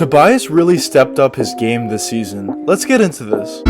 Tobias really stepped up his game this season. Let's get into this.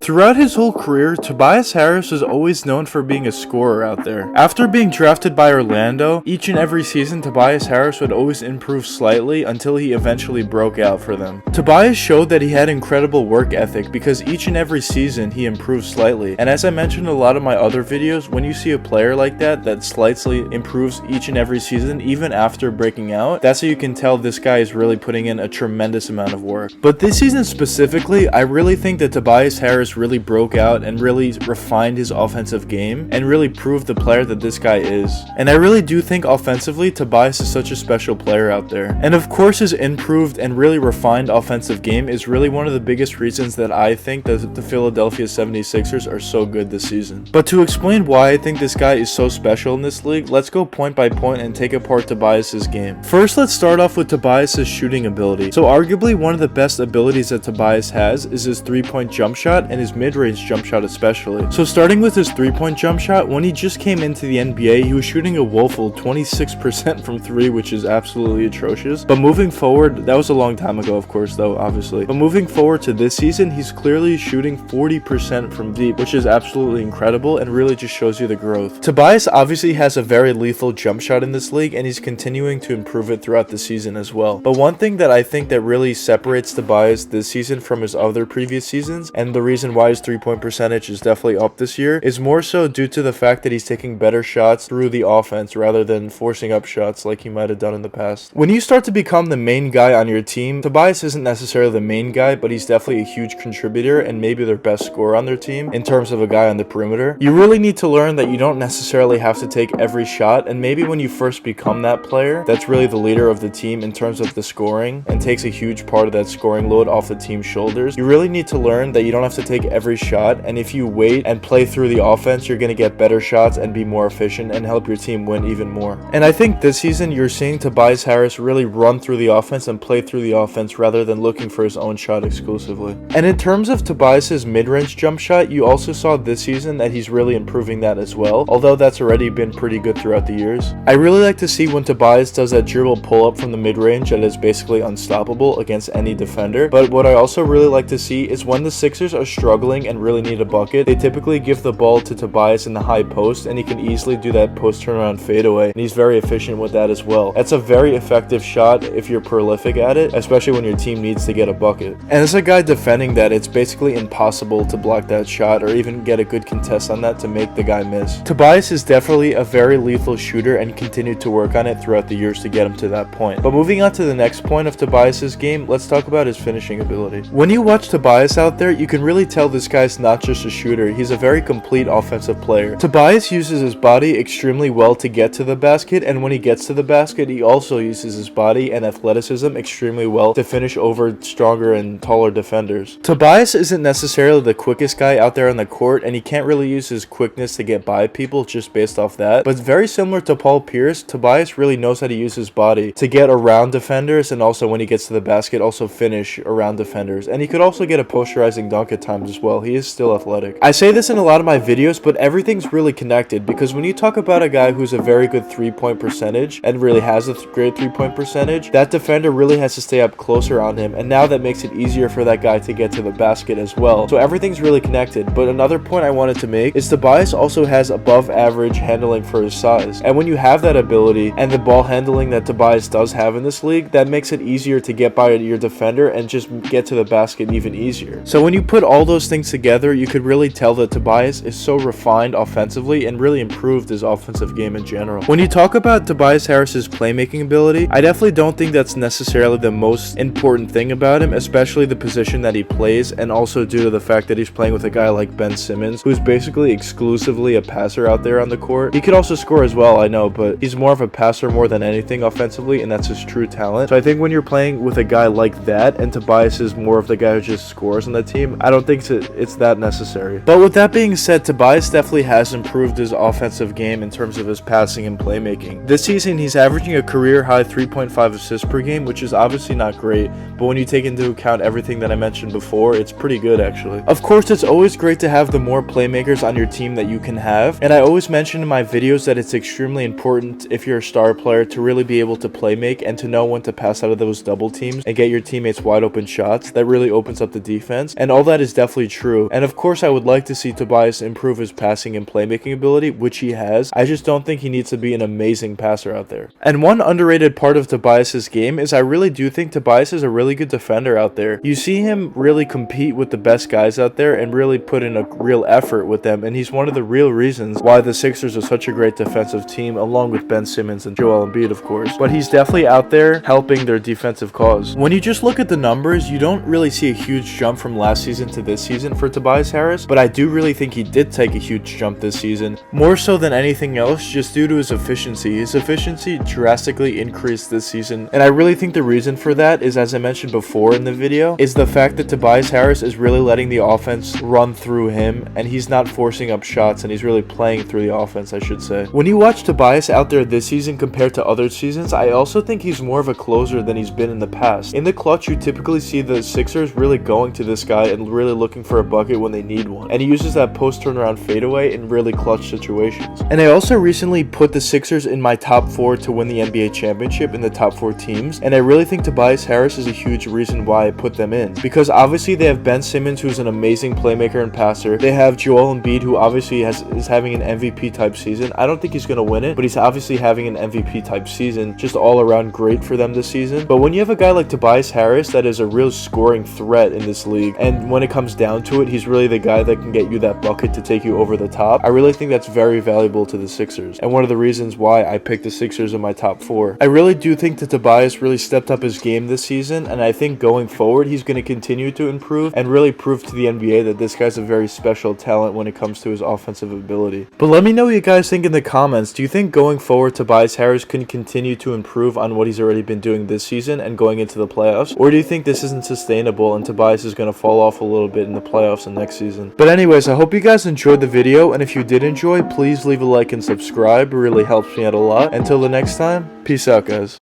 Throughout his whole career, Tobias Harris was always known for being a scorer out there. After being drafted by Orlando, each and every season Tobias Harris would always improve slightly until he eventually broke out for them. Tobias showed that he had incredible work ethic because each and every season he improved slightly. And as I mentioned in a lot of my other videos, when you see a player like that slightly improves each and every season even after breaking out, that's how you can tell this guy is really putting in a tremendous amount of work. But this season specifically, I really think that Tobias Harris really broke out and really refined his offensive game and really proved the player that this guy is. And I really do think offensively Tobias is such a special player out there. And of course his improved and really refined offensive game is really one of the biggest reasons that I think that the Philadelphia 76ers are so good this season. But to explain why I think this guy is so special in this league, let's go point by point and take apart Tobias's game. First, let's start off with Tobias's shooting ability. So arguably one of the best abilities that Tobias has is his three-point jump shot and his mid-range jump shot especially. So starting with his three-point jump shot, when he just came into the NBA, he was shooting a woeful 26% from three, which is absolutely atrocious. But moving forward, that was a long time ago of course though, obviously. But moving forward to this season, he's clearly shooting 40% from deep, which is absolutely incredible and really just shows you the growth. Tobias obviously has a very lethal jump shot in this league and he's continuing to improve it throughout the season as well. But one thing that I think that really separates Tobias this season from his other previous seasons, and the reason why his three-point percentage is definitely up this year, is more so due to the fact that he's taking better shots through the offense rather than forcing up shots like he might have done in the past. When you start to become the main guy on your team, Tobias isn't necessarily the main guy, but he's definitely a huge contributor and maybe their best scorer on their team in terms of a guy on the perimeter. You really need to learn that you don't necessarily have to take every shot, and maybe when you first become that player that's really the leader of the team in terms of the scoring and takes a huge part of that scoring load off the team's shoulders, you really need to learn that you don't have to take every shot, and if you wait and play through the offense, you're going to get better shots and be more efficient and help your team win even more. And I think this season you're seeing Tobias Harris really run through the offense and play through the offense rather than looking for his own shot exclusively. And in terms of Tobias's mid-range jump shot, you also saw this season that he's really improving that as well, although that's already been pretty good throughout the years. I really like to see when Tobias does that dribble pull-up from the mid-range that is basically unstoppable against any defender. But what I also really like to see is when the Sixers are struggling and really need a bucket, they typically give the ball to Tobias in the high post, and he can easily do that post turnaround fadeaway, and he's very efficient with that as well. That's a very effective shot if you're prolific at it, especially when your team needs to get a bucket. And as a guy defending that, it's basically impossible to block that shot or even get a good contest on that to make the guy miss. Tobias is definitely a very lethal shooter and continued to work on it throughout the years to get him to that point. But moving on to the next point of Tobias's game, let's talk about his finishing ability. When you watch Tobias out there, you can really tell this guy's not just a shooter, he's a very complete offensive player. Tobias uses his body extremely well to get to the basket, and when he gets to the basket, he also uses his body and athleticism extremely well to finish over stronger and taller defenders. Tobias isn't necessarily the quickest guy out there on the court, and he can't really use his quickness to get by people just based off that, but very similar to Paul Pierce, Tobias really knows how to use his body to get around defenders, and also when he gets to the basket, also finish around defenders. And he could also get a posterizing dunk at times as well. He is still athletic. I say this in a lot of my videos, but everything's really connected, because when you talk about a guy who's a very good three-point percentage and really has a great three-point percentage, that defender really has to stay up closer on him, and now that makes it easier for that guy to get to the basket as well. So everything's really connected. But another point I wanted to make is Tobias also has above average handling for his size, and when you have that ability and the ball handling that Tobias does have in this league, that makes it easier to get by your defender and just get to the basket even easier. So when you put all those things together, you could really tell that Tobias is so refined offensively and really improved his offensive game in general. When you talk about Tobias Harris's playmaking ability, I definitely don't think that's necessarily the most important thing about him, especially the position that he plays, and also due to the fact that he's playing with a guy like Ben Simmons, who's basically exclusively a passer out there on the court. He could also score as well, I know, but he's more of a passer more than anything offensively, and that's his true talent. So I think when you're playing with a guy like that, and Tobias is more of the guy who just scores on the team, I don't think it's it's that necessary. But with that being said, Tobias definitely has improved his offensive game in terms of his passing and playmaking. This season, he's averaging a career-high 3.5 assists per game, which is obviously not great, but when you take into account everything that I mentioned before, it's pretty good actually. Of course, it's always great to have the more playmakers on your team that you can have, and I always mention in my videos that it's extremely important if you're a star player to really be able to play make and to know when to pass out of those double teams and get your teammates wide open shots. That really opens up the defense, and all that is definitely true. And of course, I would like to see Tobias improve his passing and playmaking ability, which he has. I just don't think he needs to be an amazing passer out there. And one underrated part of Tobias's game is I really do think Tobias is a really good defender out there. You see him really compete with the best guys out there and really put in a real effort with them, and he's one of the real reasons why the Sixers are such a great defensive team, along with Ben Simmons and Joel Embiid, of course. But he's definitely out there helping their defensive cause. When you just look at the numbers, you don't really see a huge jump from last season to this season for Tobias Harris, but I do really think he did take a huge jump this season, more so than anything else, just due to his efficiency. His efficiency drastically increased this season, and I really think the reason for that is, as I mentioned before in the video, is the fact that Tobias Harris is really letting the offense run through him, and he's not forcing up shots, and he's really playing through the offense, I should say. When you watch Tobias out there this season compared to other seasons, I also think he's more of a closer than he's been in the past. In the clutch, you typically see the Sixers really going to this guy and really looking for a bucket when they need one, and he uses that post turnaround fadeaway in really clutch situations. And I also recently put the Sixers in my top 4 to win the NBA championship in the top 4 teams, and I really think Tobias Harris is a huge reason why I put them in, because obviously they have Ben Simmons, who's an amazing playmaker and passer. They have Joel Embiid, who obviously is having an MVP type season. I don't think he's going to win it, but he's obviously having an MVP type season, just all around great for them this season. But when you have a guy like Tobias Harris that is a real scoring threat in this league, and when it comes down to it, he's really the guy that can get you that bucket to take you over the top, I really think that's very valuable to the Sixers, and one of the reasons why I picked the Sixers in my top 4. I really do think that Tobias really stepped up his game this season, and I think going forward he's going to continue to improve and really prove to the NBA that this guy's a very special talent when it comes to his offensive ability. But let me know what you guys think in the comments. Do you think going forward Tobias Harris can continue to improve on what he's already been doing this season and going into the playoffs, or do you think this isn't sustainable and Tobias is going to fall off a little bit in the playoffs and next season? But anyways, I hope you guys enjoyed the video, and if you did enjoy, please leave a like and subscribe. It really helps me out a lot. Until the next time, peace out, guys.